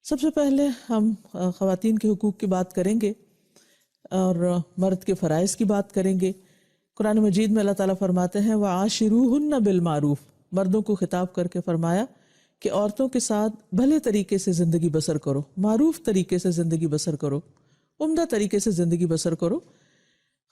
سب سے پہلے ہم خواتین کے حقوق کی بات کریں گے اور مرد کے فرائض کی بات کریں گے۔ قرآن مجید میں اللہ تعالیٰ فرماتے ہیں وَعَاشِرُوهُنَّ بِالْمَعْرُوفِ، مردوں کو خطاب کر کے فرمایا کہ عورتوں کے ساتھ بھلے طریقے سے زندگی بسر کرو، معروف طریقے سے زندگی بسر کرو، عمدہ طریقے سے زندگی بسر کرو۔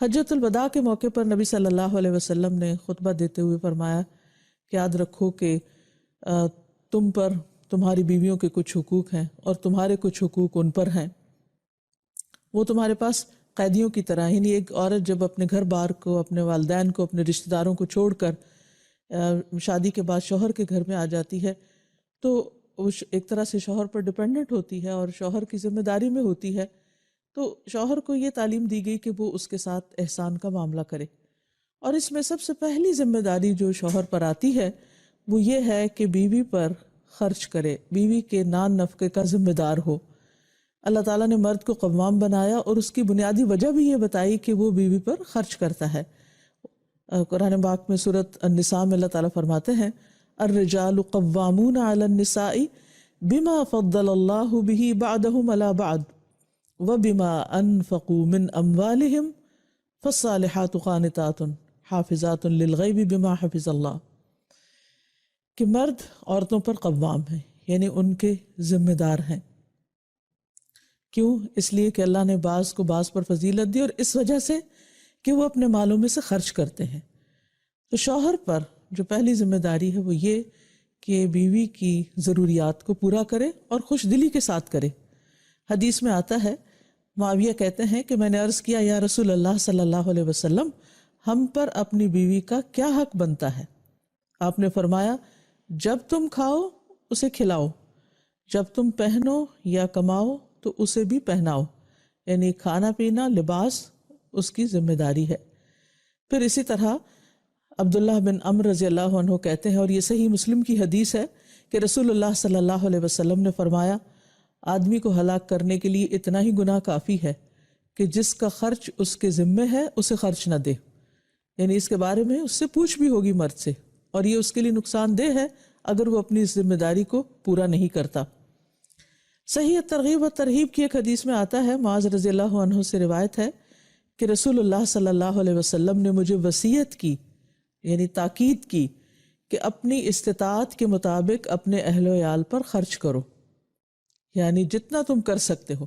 حجۃ الوداع کے موقع پر نبی صلی اللہ علیہ وسلم نے خطبہ دیتے ہوئے فرمایا کہ یاد رکھو کہ تم پر تمہاری بیویوں کے کچھ حقوق ہیں اور تمہارے کچھ حقوق ان پر ہیں۔ وہ تمہارے پاس قیدیوں کی طرح، یعنی ایک عورت جب اپنے گھر بار کو، اپنے والدین کو، اپنے رشتہ داروں کو چھوڑ کر شادی کے بعد شوہر کے گھر میں آ جاتی ہے تو وہ ایک طرح سے شوہر پر ڈیپینڈنٹ ہوتی ہے اور شوہر کی ذمہ داری میں ہوتی ہے۔ تو شوہر کو یہ تعلیم دی گئی کہ وہ اس کے ساتھ احسان کا معاملہ کرے، اور اس میں سب سے پہلی ذمہ داری جو شوہر پر آتی ہے وہ یہ ہے کہ بیوی پر خرچ کرے، بیوی کے نان نفقے کا ذمہ دار ہو۔ اللہ تعالیٰ نے مرد کو قوام بنایا اور اس کی بنیادی وجہ بھی یہ بتائی کہ وہ بیوی پر خرچ کرتا ہے۔ قرآن پاک میں سورۃ النساء میں اللہ تعالیٰ فرماتے ہیں الرجال قوامون علی النساء بما فضل اللہ بہ بعضهم علی بعض وبما انفقوا من اموالهم فالصالحات قانتات حافظات للغیب بما حفظ اللہ، کہ مرد عورتوں پر قوام ہیں، یعنی ان کے ذمہ دار ہیں۔ کیوں؟ اس لیے کہ اللہ نے بعض کو بعض پر فضیلت دی، اور اس وجہ سے کہ وہ اپنے مالوں میں سے خرچ کرتے ہیں۔ تو شوہر پر جو پہلی ذمہ داری ہے وہ یہ کہ بیوی کی ضروریات کو پورا کرے اور خوش دلی کے ساتھ کرے۔ حدیث میں آتا ہے، معاویہ کہتے ہیں کہ میں نے عرض کیا یا رسول اللہ صلی اللہ علیہ وسلم، ہم پر اپنی بیوی کا کیا حق بنتا ہے؟ آپ نے فرمایا جب تم کھاؤ اسے کھلاؤ، جب تم پہنو یا کماؤ تو اسے بھی پہناؤ، یعنی کھانا پینا لباس اس کی ذمہ داری ہے۔ پھر اسی طرح عبداللہ بن عمرو رضی اللہ عنہ کہتے ہیں، اور یہ صحیح مسلم کی حدیث ہے، کہ رسول اللہ صلی اللہ علیہ وسلم نے فرمایا آدمی کو ہلاک کرنے کے لیے اتنا ہی گناہ کافی ہے کہ جس کا خرچ اس کے ذمہ ہے اسے خرچ نہ دے، یعنی اس کے بارے میں اس سے پوچھ بھی ہوگی مرد سے، اور یہ اس کے لیے نقصان دہ ہے اگر وہ اپنی اس ذمہ داری کو پورا نہیں کرتا۔ صحیح ترغیب و ترہیب کی ایک حدیث میں آتا ہے، معاذ رضی اللہ عنہ سے روایت ہے کہ رسول اللہ صلی اللہ علیہ وسلم نے مجھے وصیت کی، یعنی تاکید کی کہ اپنی استطاعت کے مطابق اپنے اہل و عیال پر خرچ کرو، یعنی جتنا تم کر سکتے ہو۔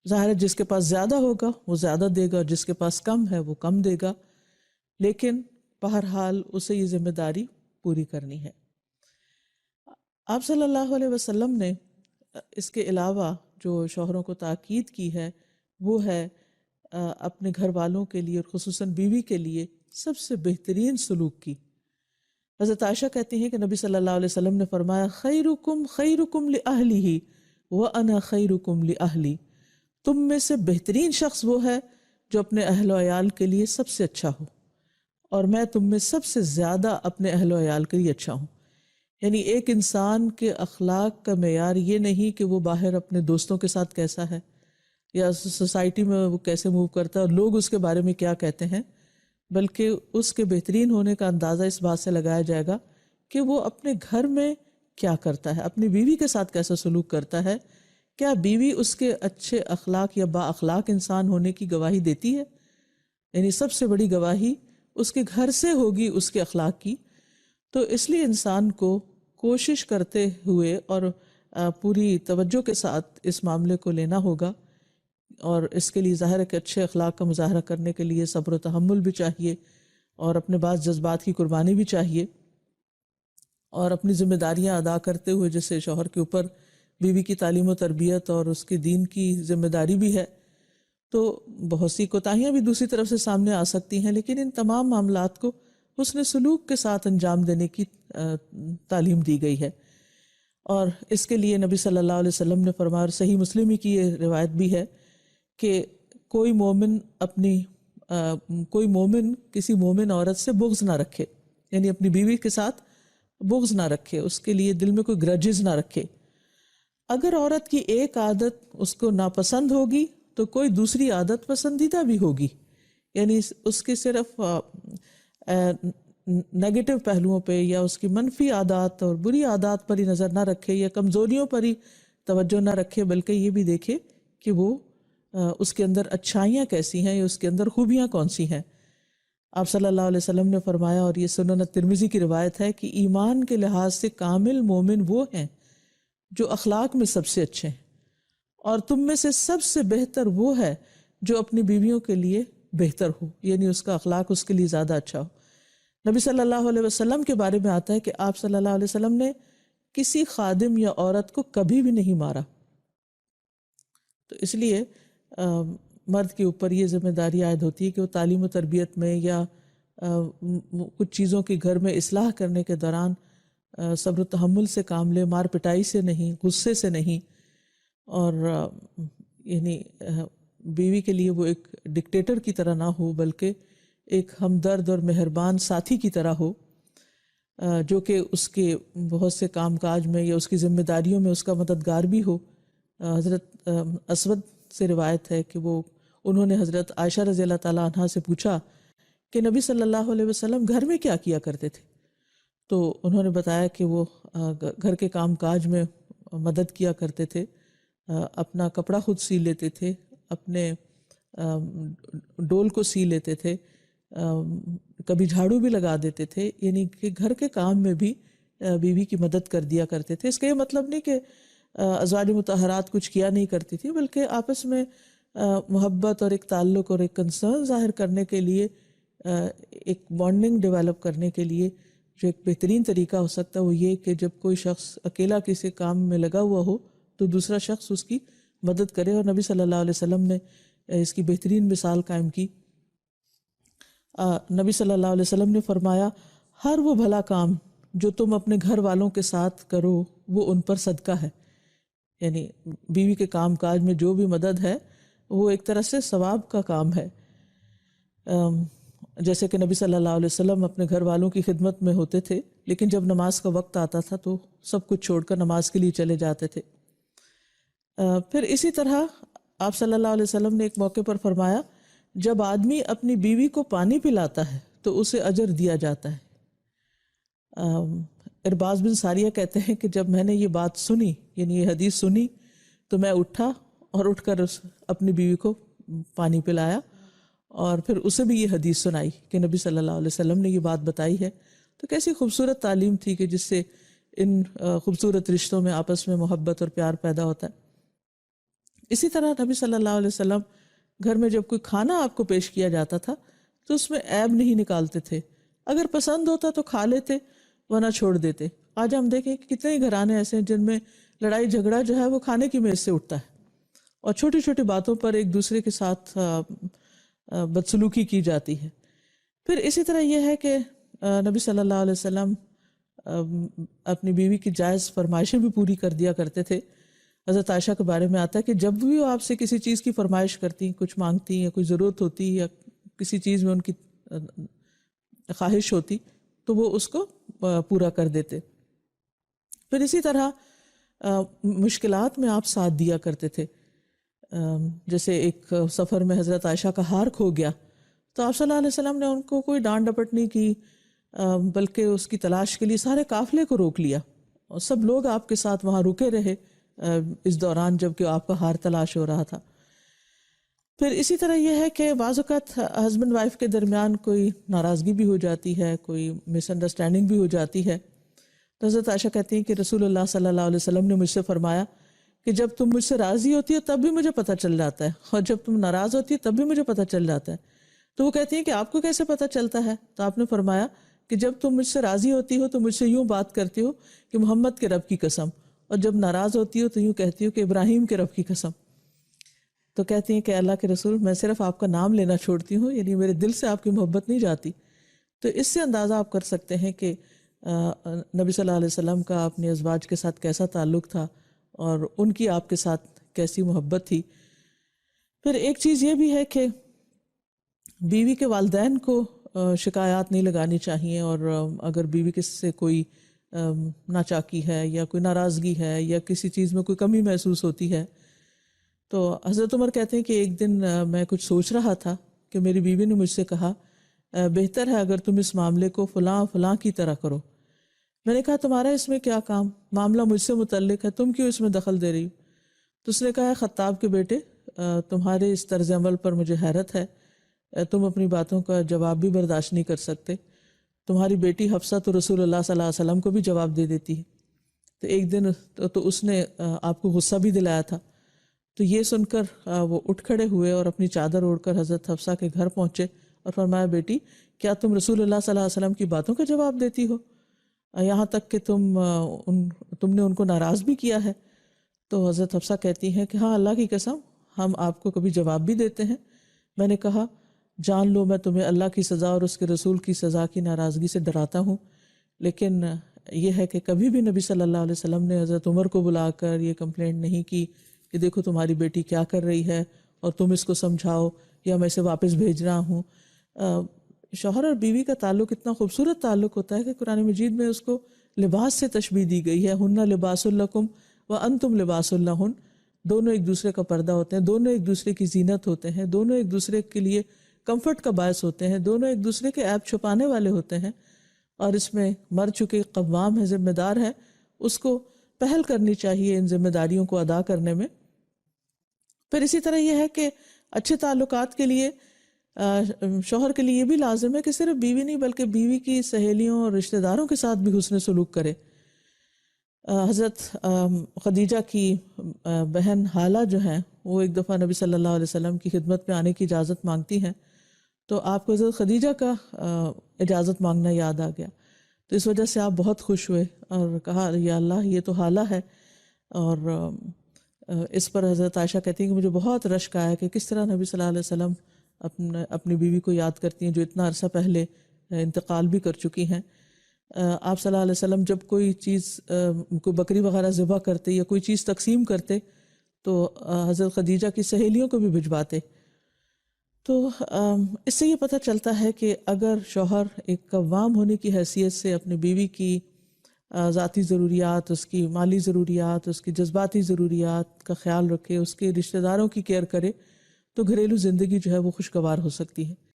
ظاہر ہے جس کے پاس زیادہ ہوگا وہ زیادہ دے گا، اور جس کے پاس کم ہے وہ کم دے گا، لیکن بہرحال اسے یہ ذمہ داری پوری کرنی ہے۔ آپ صلی اللہ علیہ وسلم نے اس کے علاوہ جو شوہروں کو تاکید کی ہے وہ ہے اپنے گھر والوں کے لیے اور خصوصاً بیوی کے لیے سب سے بہترین سلوک کی۔ حضرت عائشہ کہتی ہیں کہ نبی صلی اللہ علیہ وسلم نے فرمایا خیرکم خیرکم لأہلہ وأنا خیرکم لأہلی، تم میں سے بہترین شخص وہ ہے جو اپنے اہل و عیال کے لیے سب سے اچھا ہو، اور میں تم میں سب سے زیادہ اپنے اہل و عیال کے لیے اچھا ہوں۔ یعنی ایک انسان کے اخلاق کا معیار یہ نہیں کہ وہ باہر اپنے دوستوں کے ساتھ کیسا ہے یا سوسائٹی میں وہ کیسے موو کرتا ہے اور لوگ اس کے بارے میں کیا کہتے ہیں، بلکہ اس کے بہترین ہونے کا اندازہ اس بات سے لگایا جائے گا کہ وہ اپنے گھر میں کیا کرتا ہے، اپنی بیوی کے ساتھ کیسا سلوک کرتا ہے، کیا بیوی اس کے اچھے اخلاق یا با اخلاق انسان ہونے کی گواہی دیتی ہے؟ یعنی سب سے بڑی گواہی اس کے گھر سے ہوگی اس کے اخلاق کی۔ تو اس لیے انسان کو کوشش کرتے ہوئے اور پوری توجہ کے ساتھ اس معاملے کو لینا ہوگا، اور اس کے لیے ظاہر ہے کہ اچھے اخلاق کا مظاہرہ کرنے کے لیے صبر و تحمل بھی چاہیے، اور اپنے بعض جذبات کی قربانی بھی چاہیے، اور اپنی ذمہ داریاں ادا کرتے ہوئے جیسے شوہر کے اوپر بیوی کی تعلیم و تربیت اور اس کے دین کی ذمہ داری بھی ہے، تو بہت سی کوتاہیاں بھی دوسری طرف سے سامنے آ سکتی ہیں، لیکن ان تمام معاملات کو حسن سلوک کے ساتھ انجام دینے کی تعلیم دی گئی ہے۔ اور اس کے لیے نبی صلی اللہ علیہ وسلم نے فرمایا، اور صحیح مسلم کی یہ روایت بھی ہے کہ کوئی مومن کسی مومن عورت سے بغض نہ رکھے، یعنی اپنی بیوی کے ساتھ بغض نہ رکھے، اس کے لیے دل میں کوئی گرجز نہ رکھے۔ اگر عورت کی ایک عادت اس کو ناپسند ہوگی تو کوئی دوسری عادت پسندیدہ بھی ہوگی، یعنی اس کے صرف نیگیٹو پہلوؤں پہ یا اس کی منفی عادات اور بری عادات پر ہی نظر نہ رکھے یا کمزوریوں پر ہی توجہ نہ رکھے بلکہ یہ بھی دیکھے کہ وہ اس کے اندر اچھائیاں کیسی ہیں یا اس کے اندر خوبیاں کون سی ہیں۔ آپ صلی اللہ علیہ وسلم نے فرمایا، اور یہ سنن ترمذی کی روایت ہے، کہ ایمان کے لحاظ سے کامل مومن وہ ہیں جو اخلاق میں سب سے اچھے ہیں، اور تم میں سے سب سے بہتر وہ ہے جو اپنی بیویوں کے لیے بہتر ہو، یعنی اس کا اخلاق اس کے لیے زیادہ اچھا ہو۔ نبی صلی اللہ علیہ وسلم کے بارے میں آتا ہے کہ آپ صلی اللہ علیہ وسلم نے کسی خادم یا عورت کو کبھی بھی نہیں مارا۔ تو اس لیے مرد کے اوپر یہ ذمہ داری عائد ہوتی ہے کہ وہ تعلیم و تربیت میں یا کچھ چیزوں کی گھر میں اصلاح کرنے کے دوران صبر و تحمل سے کام لے، مار پٹائی سے نہیں، غصے سے نہیں، اور یعنی بیوی کے لیے وہ ایک ڈکٹیٹر کی طرح نہ ہو بلکہ ایک ہمدرد اور مہربان ساتھی کی طرح ہو، جو کہ اس کے بہت سے کام کاج میں یا اس کی ذمہ داریوں میں اس کا مددگار بھی ہو۔ حضرت اسود سے روایت ہے کہ انہوں نے حضرت عائشہ رضی اللہ تعالیٰ عنہا سے پوچھا کہ نبی صلی اللہ علیہ وسلم گھر میں کیا کیا کرتے تھے؟ تو انہوں نے بتایا کہ وہ گھر کے کام کاج میں مدد کیا کرتے تھے، اپنا کپڑا خود سی لیتے تھے، اپنے ڈول کو سی لیتے تھے، کبھی جھاڑو بھی لگا دیتے تھے، یعنی کہ گھر کے کام میں بھی بیوی کی مدد کر دیا کرتے تھے۔ اس کا یہ مطلب نہیں کہ ازواج مطہرات کچھ کیا نہیں کرتی تھی، بلکہ آپس میں محبت اور ایک تعلق اور ایک کنسرن ظاہر کرنے کے لیے، ایک بانڈنگ ڈیولپ کرنے کے لیے جو ایک بہترین طریقہ ہو سکتا ہے وہ یہ کہ جب کوئی شخص اکیلا کسی کام میں لگا ہوا ہو تو دوسرا شخص اس کی مدد کرے، اور نبی صلی اللہ علیہ وسلم نے اس کی بہترین مثال قائم کی۔ نبی صلی اللہ علیہ وسلم نے فرمایا، ہر وہ بھلا کام جو تم اپنے گھر والوں کے ساتھ کرو وہ ان پر صدقہ ہے، یعنی بیوی کے کام کاج میں جو بھی مدد ہے وہ ایک طرح سے ثواب کا کام ہے۔ جیسے کہ نبی صلی اللہ علیہ وسلم اپنے گھر والوں کی خدمت میں ہوتے تھے، لیکن جب نماز کا وقت آتا تھا تو سب کچھ چھوڑ کر نماز کے لیے چلے جاتے تھے۔ پھر اسی طرح آپ صلی اللہ علیہ وسلم نے ایک موقع پر فرمایا، جب آدمی اپنی بیوی کو پانی پلاتا ہے تو اسے اجر دیا جاتا ہے۔ ارباز بن ساریہ کہتے ہیں کہ جب میں نے یہ بات سنی، یعنی یہ حدیث سنی، تو میں اٹھا اور اٹھ کر اپنی بیوی کو پانی پلایا، اور پھر اسے بھی یہ حدیث سنائی کہ نبی صلی اللہ علیہ وسلم نے یہ بات بتائی ہے۔ تو کیسی خوبصورت تعلیم تھی کہ جس سے ان خوبصورت رشتوں میں آپس میں محبت اور پیار پیدا ہوتا ہے۔ اسی طرح نبی صلی اللہ علیہ وسلم گھر میں جب کوئی کھانا آپ کو پیش کیا جاتا تھا تو اس میں عیب نہیں نکالتے تھے، اگر پسند ہوتا تو کھا لیتے ورنہ چھوڑ دیتے۔ آج ہم دیکھیں کہ کتنے ہی گھرانے ایسے ہیں جن میں لڑائی جھگڑا جو ہے وہ کھانے کی میز سے اٹھتا ہے، اور چھوٹی چھوٹی باتوں پر ایک دوسرے کے ساتھ بدسلوکی کی جاتی ہے۔ پھر اسی طرح یہ ہے کہ نبی صلی اللہ علیہ وسلم اپنی بیوی کی جائز فرمائشیں بھی پوری کر دیا کرتے تھے۔ حضرت عائشہ کے بارے میں آتا ہے کہ جب بھی وہ آپ سے کسی چیز کی فرمائش کرتی، کچھ مانگتی یا کوئی ضرورت ہوتی یا کسی چیز میں ان کی خواہش ہوتی تو وہ اس کو پورا کر دیتے۔ پھر اسی طرح مشکلات میں آپ ساتھ دیا کرتے تھے۔ جیسے ایک سفر میں حضرت عائشہ کا ہار کھو گیا تو آپ صلی اللہ علیہ وسلم نے ان کو کوئی ڈانٹ ڈپٹ نہیں کی، بلکہ اس کی تلاش کے لیے سارے قافلے کو روک لیا، اور سب لوگ آپ کے ساتھ وہاں رکے رہے اس دوران جب کہ آپ کا ہار تلاش ہو رہا تھا۔ پھر اسی طرح یہ ہے کہ بعض اوقات ہسبینڈ وائف کے درمیان کوئی ناراضگی بھی ہو جاتی ہے، کوئی مس انڈرسٹینڈنگ بھی ہو جاتی ہے، تو حضرت عائشہ کہتی ہیں کہ رسول اللہ صلی اللہ علیہ وسلم نے مجھ سے فرمایا کہ جب تم مجھ سے راضی ہوتی ہو تب بھی مجھے پتہ چل جاتا ہے، اور جب تم ناراض ہوتی ہے تب بھی مجھے پتہ چل جاتا ہے۔ تو وہ کہتی ہیں کہ آپ کو کیسے پتہ چلتا ہے؟ تو آپ نے فرمایا کہ جب تم مجھ سے راضی ہوتی ہو تو مجھ سے یوں بات کرتی ہو کہ محمد کے رب کی قسم، اور جب ناراض ہوتی ہو تو یوں کہتی ہو کہ ابراہیم کے رب کی قسم۔ تو کہتی ہیں کہ اللہ کے رسول، میں صرف آپ کا نام لینا چھوڑتی ہوں، یعنی میرے دل سے آپ کی محبت نہیں جاتی۔ تو اس سے اندازہ آپ کر سکتے ہیں کہ نبی صلی اللہ علیہ وسلم کا اپنے ازواج کے ساتھ کیسا تعلق تھا اور ان کی آپ کے ساتھ کیسی محبت تھی۔ پھر ایک چیز یہ بھی ہے کہ بیوی کے والدین کو شکایات نہیں لگانی چاہیے، اور اگر بیوی کے سے کوئی ناچاکی ہے یا کوئی ناراضگی ہے یا کسی چیز میں کوئی کمی محسوس ہوتی ہے، تو حضرت عمر کہتے ہیں کہ ایک دن میں کچھ سوچ رہا تھا کہ میری بیوی نے مجھ سے کہا، بہتر ہے اگر تم اس معاملے کو فلاں فلاں کی طرح کرو۔ میں نے کہا تمہارا اس میں کیا کام، معاملہ مجھ سے متعلق ہے، تم کیوں اس میں دخل دے رہی ہو؟ تو اس نے کہا خطاب کے بیٹے تمہارے اس طرز عمل پر مجھے حیرت ہے، تم اپنی باتوں کا جواب بھی برداشت نہیں کر سکتے، تمہاری بیٹی حفصہ تو رسول اللہ صلی اللہ علیہ وسلم کو بھی جواب دے دیتی ہے۔ تو ایک دن تو اس نے آپ کو غصہ بھی دلایا تھا۔ تو یہ سن کر وہ اٹھ کھڑے ہوئے اور اپنی چادر اوڑھ کر حضرت حفصہ کے گھر پہنچے اور فرمایا بیٹی کیا تم رسول اللہ صلی اللہ علیہ وسلم کی باتوں کا جواب دیتی ہو، یہاں تک کہ تم نے ان کو ناراض بھی کیا ہے؟ تو حضرت حفصہ کہتی ہیں کہ ہاں اللہ کی قسم ہم آپ کو کبھی جواب بھی دیتے ہیں۔ میں نے کہا جان لو میں تمہیں اللہ کی سزا اور اس کے رسول کی سزا کی ناراضگی سے ڈراتا ہوں، لیکن یہ ہے کہ کبھی بھی نبی صلی اللہ علیہ وسلم نے حضرت عمر کو بلا کر یہ کمپلینٹ نہیں کی کہ دیکھو تمہاری بیٹی کیا کر رہی ہے اور تم اس کو سمجھاؤ یا میں اسے واپس بھیج رہا ہوں۔ شوہر اور بیوی کا تعلق اتنا خوبصورت تعلق ہوتا ہے کہ قرآن مجید میں اس کو لباس سے تشبیہ دی گئی ہے، ہن لباس لکم وانتم لباس لہن، دونوں ایک دوسرے کا پردہ ہوتے ہیں، دونوں ایک دوسرے کی زینت ہوتے ہیں، دونوں ایک دوسرے کے لیے کمفرٹ کا باعث ہوتے ہیں، دونوں ایک دوسرے کے عیب چھپانے والے ہوتے ہیں۔ اور اس میں مرد چکے قوام ہے، ذمہ دار ہے، اس کو پہل کرنی چاہیے ان ذمہ داریوں کو ادا کرنے میں۔ پھر اسی طرح یہ ہے کہ اچھے تعلقات کے لیے شوہر کے لیے یہ بھی لازم ہے کہ صرف بیوی نہیں بلکہ بیوی کی سہیلیوں اور رشتہ داروں کے ساتھ بھی حسن سلوک کرے۔ حضرت خدیجہ کی بہن حالہ جو ہیں وہ ایک دفعہ نبی صلی اللہ علیہ وسلم کی خدمت میں آنے کی اجازت مانگتی ہیں، تو آپ کو حضرت خدیجہ کا اجازت مانگنا یاد آ گیا، تو اس وجہ سے آپ بہت خوش ہوئے اور کہا یا اللہ یہ تو حالہ ہے۔ اور اس پر حضرت عائشہ کہتی ہیں کہ مجھے بہت رشک آیا کہ کس طرح نبی صلی اللہ علیہ وسلم اپنی بیوی کو یاد کرتی ہیں جو اتنا عرصہ پہلے انتقال بھی کر چکی ہیں۔ آپ صلی اللہ علیہ وسلم جب کوئی چیز کوئی بکری وغیرہ ذبح کرتے یا کوئی چیز تقسیم کرتے تو حضرت خدیجہ کی سہیلیوں کو بھی بھجواتے۔ تو اس سے یہ پتہ چلتا ہے کہ اگر شوہر ایک قوام ہونے کی حیثیت سے اپنی بیوی کی ذاتی ضروریات، اس کی مالی ضروریات، اس کی جذباتی ضروریات کا خیال رکھے، اس کے رشتہ داروں کی کیئر کرے، تو گھریلو زندگی جو ہے وہ خوشگوار ہو سکتی ہے۔